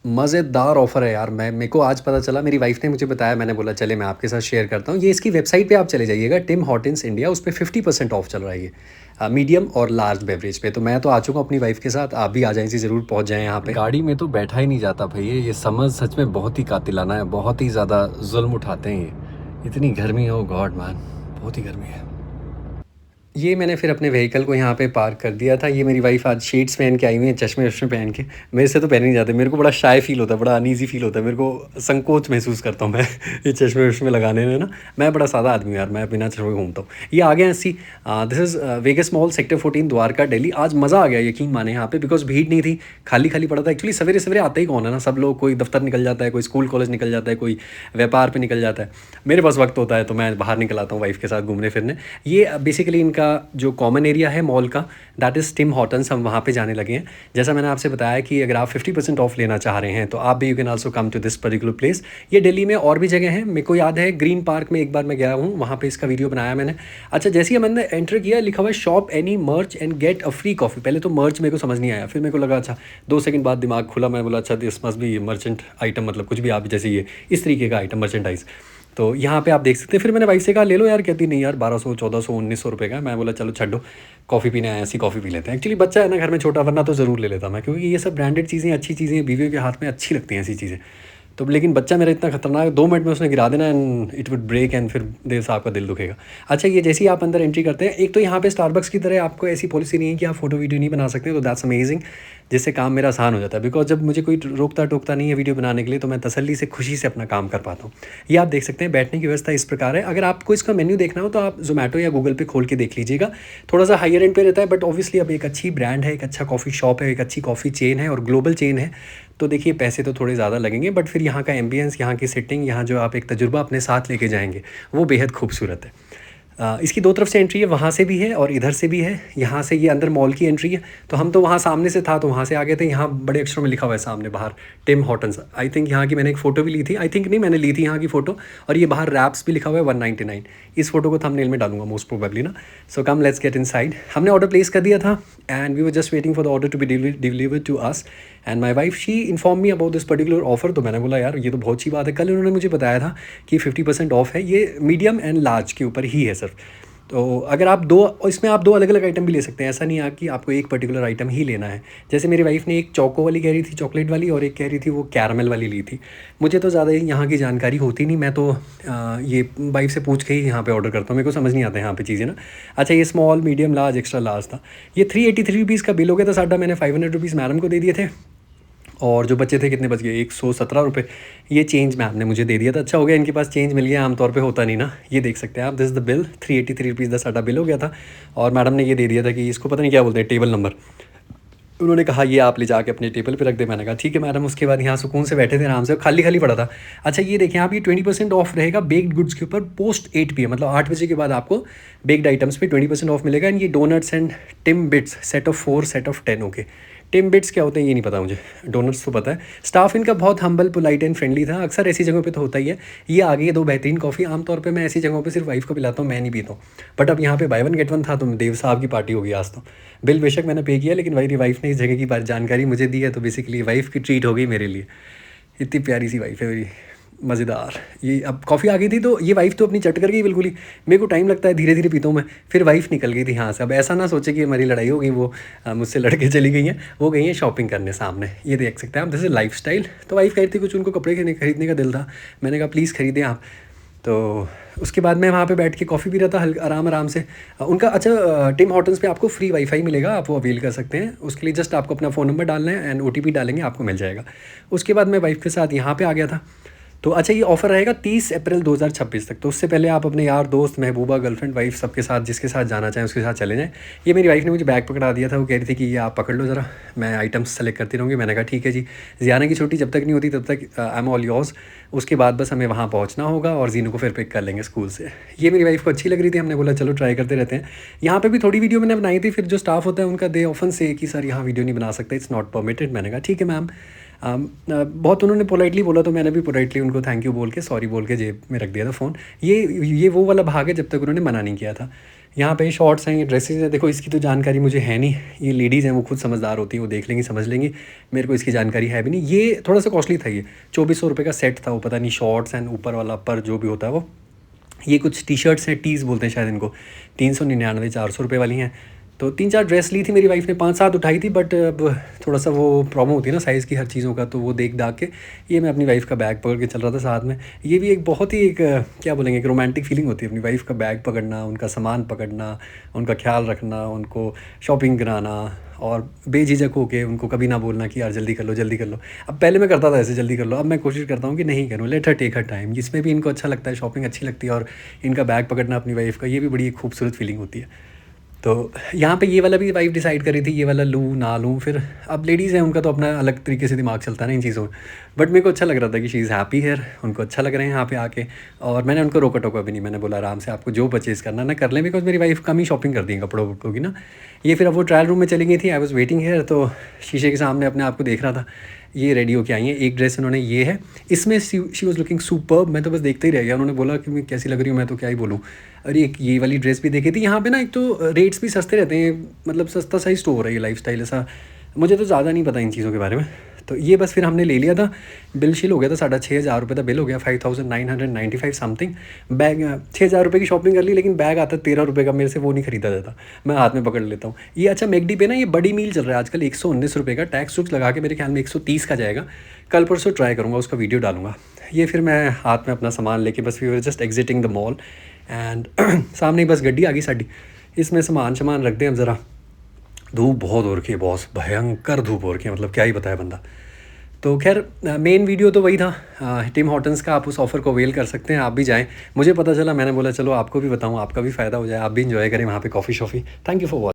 मज़ेदार ऑफ़र है यार। मैं मेरे को आज पता चला, मेरी वाइफ़ ने मुझे बताया, मैंने बोला चले मैं आपके साथ शेयर करता हूँ। ये इसकी वेबसाइट पे आप चले जाइएगा, टिम हॉर्टन्स इंडिया, उस पे 50% ऑफ चल रहा है ये मीडियम और लार्ज बेवरेज पे। तो मैं तो आ चुका हूँ अपनी वाइफ़ के साथ, आप भी आ जाएँ जी, ज़रूर पहुँच जाएँ यहाँ पे। गाड़ी में तो बैठा ही नहीं जाता भैया, ये समर सच में बहुत ही कातिलाना है, बहुत ही ज़्यादा ज़ुल्म उठाते हैं ये। इतनी गर्मी हो गॉड मैन, बहुत ही गर्मी है। ये मैंने फिर अपने व्हीकल को यहाँ पे पार्क कर दिया था। ये मेरी वाइफ़ आज शेड्स पहन के आई हुई हैं, चश्मे-वश्मे पहन के। मेरे से तो पहने नहीं जाते, मेरे को बड़ा शाय फ़ील होता है, बड़ा अनईज़ी फ़ील होता है, मेरे को संकोच महसूस करता हूँ मैं ये चश्मे-वश्मे लगाने में ना। मैं बड़ा सादा आदमी हूँ यार, मैं बिना चश्मे घूमता हूँ। ये आ गए हैं ऐसी this is Vegas mall, sector 14, Dwarka, Delhi. आज मज़ा आ गया यकीन माने यहाँ पे, बिकॉज़ भीड़ नहीं थी, खाली-खाली पड़ा था। एक्चुअली सवेरे-सवेरे आता ही कौन है ना, सब लोग, कोई दफ्तर निकल जाता है, कोई स्कूल कॉलेज निकल जाता है, कोई व्यापार पे निकल जाता है। मेरे पास वक़्त होता है तो मैं बाहर निकल आता हूँ वाइफ़ के साथ घूमने-फिरने। ये बेसिकली इनका जो कॉमन एरिया है मॉल का, दैट इज़ टिम हॉर्टन्स, हम वहाँ पे जाने लगे हैं। जैसा मैंने आपसे बताया कि अगर आप 50% ऑफ लेना चाह रहे हैं तो आप भी, you can also come to this particular place. ये दिल्ली में और भी जगह हैं, मेरे को याद है ग्रीन पार्क में एक बार मैं गया हूँ, वहाँ पे इसका वीडियो बनाया मैंने। अच्छा, जैसे ही मैंने एंटर किया, लिखा हुआ है शॉप एनी मर्च and get a free coffee. पहले तो मर्च मेरे को समझ नहीं आया, फिर मेरे को लगा अच्छा, 2 सेकंड बाद दिमाग खुला, मैं बोला अच्छा this must be merchant item, मतलब कुछ भी आप जैसे ये इस तरीके का आइटम, मर्चेंडाइज़। तो यहाँ पे आप देख सकते हैं। फिर मैंने वाइफ से कहा ले लो यार, कहती नहीं यार 1200, 1400, 1900 रुपये का है। मैं बोला चलो छड्डो, कॉफ़ी पीने आए, ऐसी कॉफ़ी पी लेते हैं। एक्चुअली बच्चा है ना घर में छोटा, वरना तो ज़रूर ले लेता मैं, क्योंकि ये सब ब्रांडेड चीज़ें, अच्छी चीज़ें बीवियों के हाथ में अच्छी लगती हैं ऐसी चीज़ें। तो लेकिन बच्चा मेरा इतना खतरनाक है, 2 मिनट में उसने गिरा देना and it would break, and फिर देव साहब का दिल दुखेगा। अच्छा, ये जैसे ही आप अंदर एंट्री करते हैं, एक तो यहाँ पे स्टारबक्स की तरह आपको ऐसी पॉलिसी नहीं है कि आप फ़ोटो वीडियो नहीं बना सकते, तो दैट्स अमेजिंग, जिससे काम मेरा आसान हो जाता है। बिकॉज़ जब मुझे कोई रोकता टोकता नहीं है वीडियो बनाने के लिए, तो मैं तसल्ली से, खुशी से अपना काम कर पाता हूँ। ये आप देख सकते हैं, बैठने की व्यवस्था इस प्रकार है। अगर आपको इसका मेन्यू देखना हो तो आप ज़ोमैटो या गूगल पे खोल के देख लीजिएगा। थोड़ा-सा हायर एंड पे रहता है, बट ऑब्वियसली अब एक अच्छी ब्रांड है, एक अच्छा कॉफ़ी शॉप है, एक अच्छी कॉफ़ी चेन है और ग्लोबल चेन है, तो देखिए पैसे तो थोड़े ज़्यादा लगेंगे, बट फिर यहाँ का एम्बियंस, यहाँ की सिटिंग, यहाँ जो आप एक तजुर्बा अपने साथ लेके जाएँगे, वो बेहद खूबसूरत है। इसकी 2 तरफ से एंट्री है, वहाँ से भी है और इधर से भी है। यहाँ से ये अंदर मॉल की एंट्री है, तो हम तो वहाँ सामने से था तो वहाँ से आ गए थे। यहाँ बड़े अक्षरों में लिखा हुआ है सामने बाहर टिम हॉर्टन्स। आई थिंक यहाँ की मैंने एक फ़ोटो भी ली थी, आई थिंक नहीं, मैंने ली थी यहाँ की फ़ोटो। और ये बाहर रैप्स भी लिखा हुआ है 199। इस फ़ोटो को थंबनेल में डालूंगा मोस्ट प्रोबेबली ना। So come let's get inside. हमने ऑर्डर प्लेस कर दिया था and we were just waiting for the order to be delivered to us, and my wife she inform me about this particular offer. तो मैंने बोला यार ये तो बहुत अच्छी बात है। कल उन्होंने मुझे बताया था कि 50% ऑफ है, ये मीडियम एंड लार्ज के ऊपर ही है सिर्फ। तो अगर आप दो, इसमें आप 2 अलग-अलग आइटम भी ले सकते हैं, ऐसा नहीं है कि आपको एक पर्टिकुलर आइटम ही लेना है। जैसे मेरी वाइफ़ ने एक चोको वाली कह रही थी, चॉकलेट वाली, और एक कह रही थी वो कैरमल वाली ली थी। मुझे तो ज़्यादा यहाँ की जानकारी होती नहीं, मैं तो ये वाइफ़ से पूछ के ही यहाँ पे ऑर्डर करता हूँ, मेरे को समझ नहीं आता यहाँ पे चीज़ें ना। अच्छा, ये small, medium, large, extra large था। ये 383 रुपीज़ का बिल हो गया था साਡਾ। मैंने 500 रुपीज़ मैडम को दे दिए थे, और जो बच्चे थे कितने बच गए, 117 रुपये, ये चेंज मैम ने मुझे दे दिया था। अच्छा हो गया इनके पास चेंज मिल गया, आमतौर पे होता नहीं ना। ये देख सकते हैं आप, this is the bill, 383 rupees का साਡਾ बिल हो गया था। और मैडम ने ये दे दिया था कि इसको पता नहीं क्या बोलते हैं, टेबल नंबर। उन्होंने कहा ये आप ले जाके अपने टेबल पे रख दे। मैंने कहा ठीक है मैडम। उसके बाद यहाँ सुकून से बैठे थे आराम से, खाली खाली पड़ा था। अच्छा, ये देखें आप, ये 20% ऑफ रहेगा बेक्ड गुड्स के ऊपर पोस्ट 8 PM, मतलब 8 बजे के बाद आपको बेक्ड आइटम्स पे 20% ऑफ मिलेगा। एंड ये donuts and Timbits, set of 4, set of 10। Okay, Timbits क्या होते हैं ये नहीं पता मुझे, डोनट्स तो पता है। स्टाफ इनका बहुत हम्बल, पोलाइट एंड फ्रेंडली था। अक्सर ऐसी जगहों पे तो होता ही है। ये आ गई है 2 बेहतरीन कॉफ़ी। आमतौर पे मैं ऐसी जगहों पे सिर्फ वाइफ़ को पिलाता हूँ, मैं नहीं पीता हूँ। बट अब यहाँ पे बाय वन गेट वन था, तो देव साहब की पार्टी होगी आज तो। बिल बेशक मैंने पे किया, लेकिन मेरी वाइफ़ ने इस जगह की जानकारी मुझे दी है, तो बेसिकली वाइफ़ की ट्रीट हो गई मेरे लिए। इतनी प्यारी सी वाइफ़ है मेरी, मज़ेदार। ये अब कॉफ़ी आ गई थी, तो ये वाइफ़ तो अपनी चट कर गई बिल्कुल ही। मेरे को टाइम लगता है, धीरे धीरे पीता हूँ मैं। फिर वाइफ़ निकल गई थी यहाँ से। अब ऐसा ना सोचे कि हमारी लड़ाई हो गई, वो मुझसे लड़ के चली गई हैं। वो गई हैं शॉपिंग करने सामने, ये देख सकते हैं आप, दिस इज़ लाइफ स्टाइल। तो वाइफ़ कह रही थी कुछ उनको कपड़े खरीदने का दिल था। मैंने कहा प्लीज़ खरीदें आप। तो उसके बाद मैं वहाँ पे बैठ के कॉफ़ी पी रहा था आराम आराम से। उनका अच्छा, टिम हॉर्टन्स पे आपको फ्री वाईफाई मिलेगा, आप वो अवेल कर सकते हैं। उसके लिए जस्ट आपको अपना फ़ोन नंबर डालना है एंड OTP डालेंगे, आपको मिल जाएगा। उसके बाद मैं वाइफ़ के साथ यहाँ पे आ गया था। तो अच्छा, ये ऑफ़र रहेगा 30 अप्रैल 2026 तक। तो उससे पहले आप अपने यार दोस्त, महबूबा, गर्लफ्रेंड, वाइफ़, सबके साथ, जिसके साथ जाना चाहें उसके साथ चले जाएँ। ये मेरी वाइफ़ ने मुझे बैग पकड़ा दिया था, वो कह रही थी कि ये आप पकड़ लो ज़रा, मैं आइटम्स सेलेक्ट करती रहूँगी। मैंने कहा ठीक है जी। ज़ियाना की छुट्टी जब तक नहीं होती तब तक आई एम ऑल योर्स। उसके बाद बस हमें वहाँ पहुँचना होगा और ज़ीनू को फिर पिक कर लेंगे स्कूल से। ये मेरी वाइफ़ को अच्छी लग रही थी, हमने बोला चलो ट्राई करते रहते हैं। यहाँ पे भी थोड़ी वीडियो मैंने बनाई थी, फिर जो स्टाफ होता है उनका दे ऑफन से कि सर यहाँ वीडियो नहीं बना सकते, इट्स नॉट परमिटेड। मैंने कहा ठीक है मैम। बहुत उन्होंने पोलाइटली बोला, तो मैंने भी पोलाइटली उनको थैंक यू बोल के, सॉरी बोल के जेब में रख दिया था फ़ोन। ये वो वाला भाग है जब तक उन्होंने मना नहीं किया था। यहाँ पे शॉर्ट्स हैं, ये ड्रेसेस हैं। देखो इसकी तो जानकारी मुझे है नहीं, ये लेडीज़ हैं वो खुद समझदार होती हैं, वो देख लेंगी समझ लेंगी, मेरे को इसकी जानकारी है भी नहीं। ये थोड़ा सा कॉस्टली था, ये 2400 रुपये का सेट था। वो पता नहीं शॉर्ट्स एंड ऊपर वाला अपर जो भी होता है वो, ये कुछ टी शर्ट्स हैं, टीज़ बोलते हैं शायद इनको, 399 400 रुपये वाली हैं। तो 3-4 ड्रेस ली थी मेरी वाइफ़ ने, 5-7 उठाई थी, बट अब थोड़ा सा वो प्रॉब्लम होती है ना साइज़ की हर चीज़ों का, तो वो देख दाख के ये मैं अपनी वाइफ़ का बैग पकड़ के चल रहा था साथ में। ये भी एक बहुत ही एक क्या बोलेंगे, एक रोमांटिक फीलिंग होती है अपनी वाइफ़ का बैग पकड़ना, उनका सामान पकड़ना, उनका ख्याल रखना, उनको शॉपिंग कराना और बेझिझक होके उनको कभी ना बोलना कि यार जल्दी कर लो जल्दी कर लो। अब पहले मैं करता था ऐसे जल्दी कर लो, अब मैं कोशिश करता हूँ कि नहीं करूँ, let her take her time. इसमें भी इनको अच्छा लगता है, शॉपिंग अच्छी लगती है, और इनका बैग पकड़ना अपनी वाइफ़ का, ये भी बड़ी एक खूबसूरत फीलिंग होती है। तो यहाँ पे ये वाला भी वाइफ़ डिसाइड करी थी, ये वाला लूँ ना लूँ। फिर अब लेडीज़ हैं, उनका तो अपना अलग तरीके से दिमाग चलता है ना इन चीज़ों में। बट मेरे को अच्छा लग रहा था कि शी इज़ हैप्पी हियर, उनको अच्छा लग रहा है यहाँ पे आके। और मैंने उनको रोका टोका भी नहीं, मैंने बोला आराम से आपको जो परचेज़ करना ना कर लें, बिकॉज़ मेरी वाइफ़ कम ही शॉपिंग करती है कपड़ों वपड़ों की ना। ये फिर अब वो ट्रायल रूम में चली गई थी, आई वाज़ वेटिंग हियर, तो शीशे के सामने अपने आप को देख रहा था। ये रेडी होके आई हैं, एक ड्रेस इन्होंने ये है, इसमें शी वाज़ लुकिंग सुपर्ब। मैं तो बस देखते ही रह गया, उन्होंने बोला कि मैं कैसी लग रही हूँ, मैं तो क्या ही बोलूँ। और एक ये वाली ड्रेस भी देखी थी यहाँ पे ना, एक तो रेट्स भी सस्ते रहते हैं, मतलब सस्ता सा ही स्टोर है ये लाइफस्टाइल ऐसा। मुझे तो ज़्यादा नहीं पता इन चीज़ों के बारे में। तो ये बस फिर हमने ले लिया था, बिल शिल हो गया था, 6500 रुपये का बिल हो गया, 5995 समथिंग। बैग 6000 रुपये की शॉपिंग कर ली, लेकिन बैग आता 13 रुपये का, मेरे से वो नहीं खरीदा जाता, मैं हाथ में पकड़ लेता हूँ ये। अच्छा मैकडी पे ना ये बड़ी मील चल रहा है आजकल, 119 रुपये का, टैक्स वुक्स लगा के मेरे ख्याल में 130 का जाएगा। कल परसों ट्राई करूँगा, उसका वीडियो डालूंगा। ये फिर मैं हाथ में अपना सामान लेके बस we were just exiting the mall and सामने ही बस गड्डी आ गई साड़ी, इसमें सामान रख दें अब ज़रा। धूप बहुत हो रखी है बॉस, भयंकर धूप हो रखी है, मतलब क्या ही बताया बंदा। तो खैर मेन वीडियो तो वही था, टिम हॉर्टन्स का। आप उस ऑफ़र को अवेल कर सकते हैं, आप भी जाएँ। मुझे पता चला, मैंने बोला चलो आपको भी बताऊँ, आपका भी फ़ायदा हो जाए, आप भी इंजॉय करें वहाँ पे कॉफ़ी शॉफ़ी। Thank you for watching.